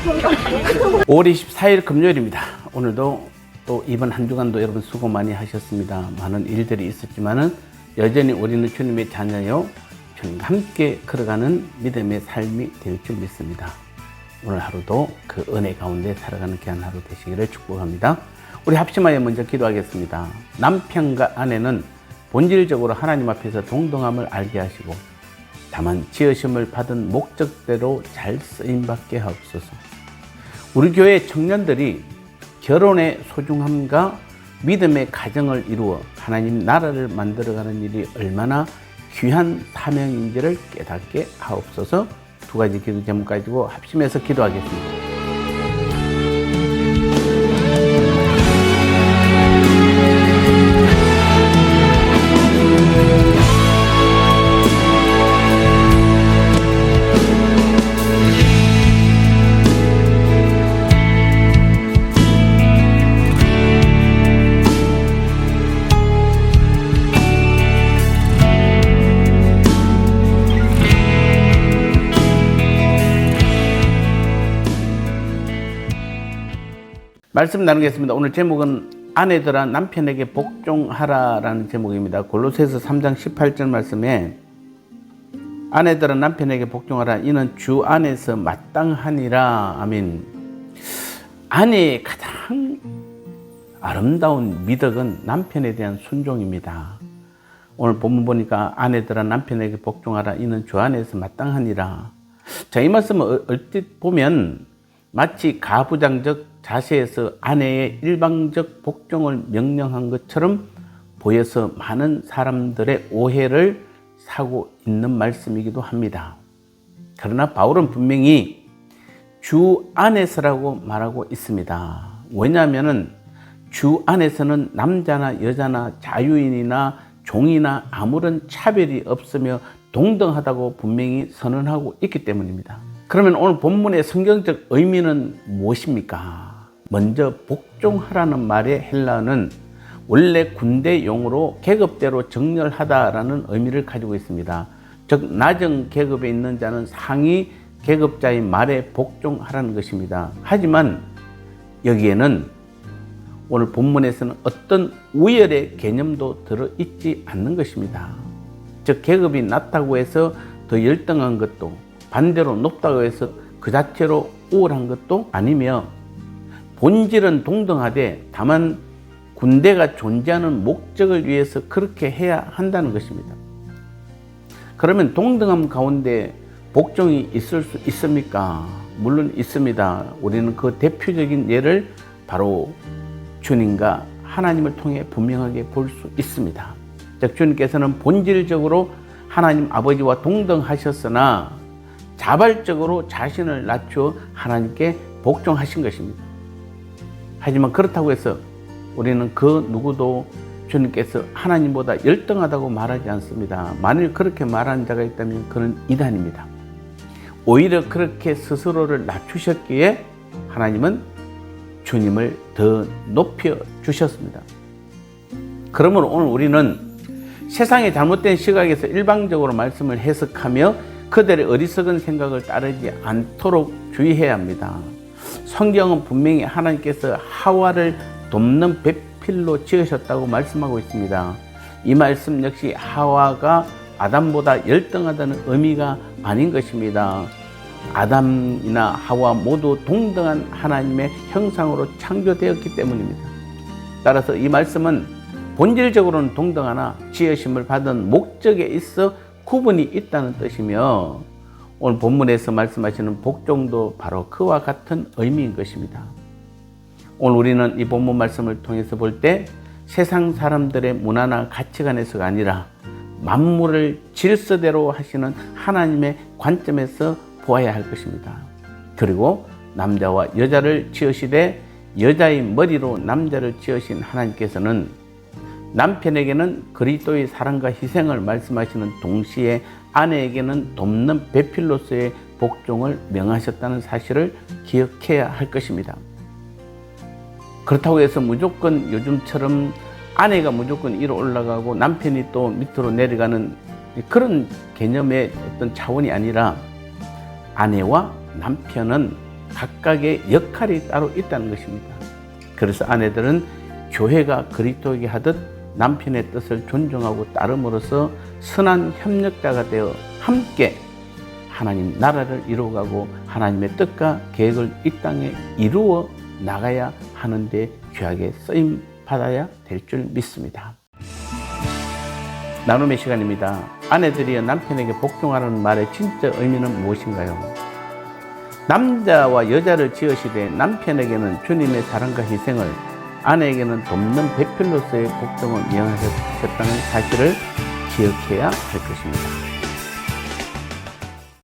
5월 24일 금요일입니다. 오늘도 또 이번 한 주간도 여러분 수고 많이 하셨습니다. 많은 일들이 있었지만은 여전히 우리는 주님의 자녀요, 주님과 함께 걸어가는 믿음의 삶이 될 줄 믿습니다. 오늘 하루도 그 은혜 가운데 살아가는 귀한 하루 되시기를 축복합니다. 우리 합심하여 먼저 기도하겠습니다. 남편과 아내는 본질적으로 하나님 앞에서 동등함을 알게 하시고 다만 지으심을 받은 목적대로 잘 쓰임받게 하옵소서. 우리 교회 청년들이 결혼의 소중함과 믿음의 가정을 이루어 하나님 나라를 만들어가는 일이 얼마나 귀한 사명인지를 깨닫게 하옵소서. 두 가지 기도 제목 가지고 합심해서 기도하겠습니다. 말씀 나누겠습니다. 오늘 제목은 아내들아 남편에게 복종하라라는 제목입니다. 골로새서 3장 18절 말씀에 아내들아 남편에게 복종하라 이는 주 안에서 마땅하니라. 아멘. 아내의 가장 아름다운 미덕은 남편에 대한 순종입니다. 오늘 본문 보니까 아내들아 남편에게 복종하라 이는 주 안에서 마땅하니라. 자, 이 말씀을 얼핏 보면 마치 가부장적 자세에서 아내의 일방적 복종을 명령한 것처럼 보여서 많은 사람들의 오해를 사고 있는 말씀이기도 합니다. 그러나 바울은 분명히 주 안에서라고 말하고 있습니다. 왜냐하면 주 안에서는 남자나 여자나 자유인이나 종이나 아무런 차별이 없으며 동등하다고 분명히 선언하고 있기 때문입니다. 그러면 오늘 본문의 성경적 의미는 무엇입니까? 먼저 복종하라는 말의 헬라어는 원래 군대 용어로 계급대로 정렬하다라는 의미를 가지고 있습니다. 즉 낮은 계급에 있는 자는 상위 계급자의 말에 복종하라는 것입니다. 하지만 여기에는 오늘 본문에서는 어떤 우열의 개념도 들어있지 않는 것입니다. 즉 계급이 낮다고 해서 더 열등한 것도 반대로 높다고 해서 그 자체로 우월한 것도 아니며 본질은 동등하되 다만 군대가 존재하는 목적을 위해서 그렇게 해야 한다는 것입니다. 그러면 동등함 가운데 복종이 있을 수 있습니까? 물론 있습니다. 우리는 그 대표적인 예를 바로 주님과 하나님을 통해 분명하게 볼 수 있습니다. 즉 주님께서는 본질적으로 하나님 아버지와 동등하셨으나 자발적으로 자신을 낮추어 하나님께 복종하신 것입니다. 하지만 그렇다고 해서 우리는 그 누구도 주님께서 하나님보다 열등하다고 말하지 않습니다. 만일 그렇게 말하는 자가 있다면 그는 이단입니다. 오히려 그렇게 스스로를 낮추셨기에 하나님은 주님을 더 높여 주셨습니다. 그러므로 오늘 우리는 세상의 잘못된 시각에서 일방적으로 말씀을 해석하며 그들의 어리석은 생각을 따르지 않도록 주의해야 합니다. 성경은 분명히 하나님께서 하와를 돕는 배필로 지으셨다고 말씀하고 있습니다. 이 말씀 역시 하와가 아담보다 열등하다는 의미가 아닌 것입니다. 아담이나 하와 모두 동등한 하나님의 형상으로 창조되었기 때문입니다. 따라서 이 말씀은 본질적으로는 동등하나 지으심을 받은 목적에 있어 구분이 있다는 뜻이며 오늘 본문에서 말씀하시는 복종도 바로 그와 같은 의미인 것입니다. 오늘 우리는 이 본문 말씀을 통해서 볼 때 세상 사람들의 문화나 가치관에서가 아니라 만물을 질서대로 하시는 하나님의 관점에서 보아야 할 것입니다. 그리고 남자와 여자를 지으시되 여자의 머리로 남자를 지으신 하나님께서는 남편에게는 그리스도의 사랑과 희생을 말씀하시는 동시에 아내에게는 돕는 배필로서의 복종을 명하셨다는 사실을 기억해야 할 것입니다. 그렇다고 해서 무조건 요즘처럼 아내가 무조건 위로 올라가고 남편이 또 밑으로 내려가는 그런 개념의 어떤 차원이 아니라 아내와 남편은 각각의 역할이 따로 있다는 것입니다. 그래서 아내들은 교회가 그리스도에게 하듯 남편의 뜻을 존중하고 따름으로써 선한 협력자가 되어 함께 하나님 나라를 이루어가고 하나님의 뜻과 계획을 이 땅에 이루어 나가야 하는데 귀하게 쓰임 받아야 될 줄 믿습니다. 나눔의 시간입니다. 아내들이여 남편에게 복종하라는 말의 진짜 의미는 무엇인가요? 남자와 여자를 지으시되 남편에게는 주님의 사랑과 희생을, 아내에게는 돕는 배필로서의 복종을 명하셨다는 사실을 기억해야 할 것입니다.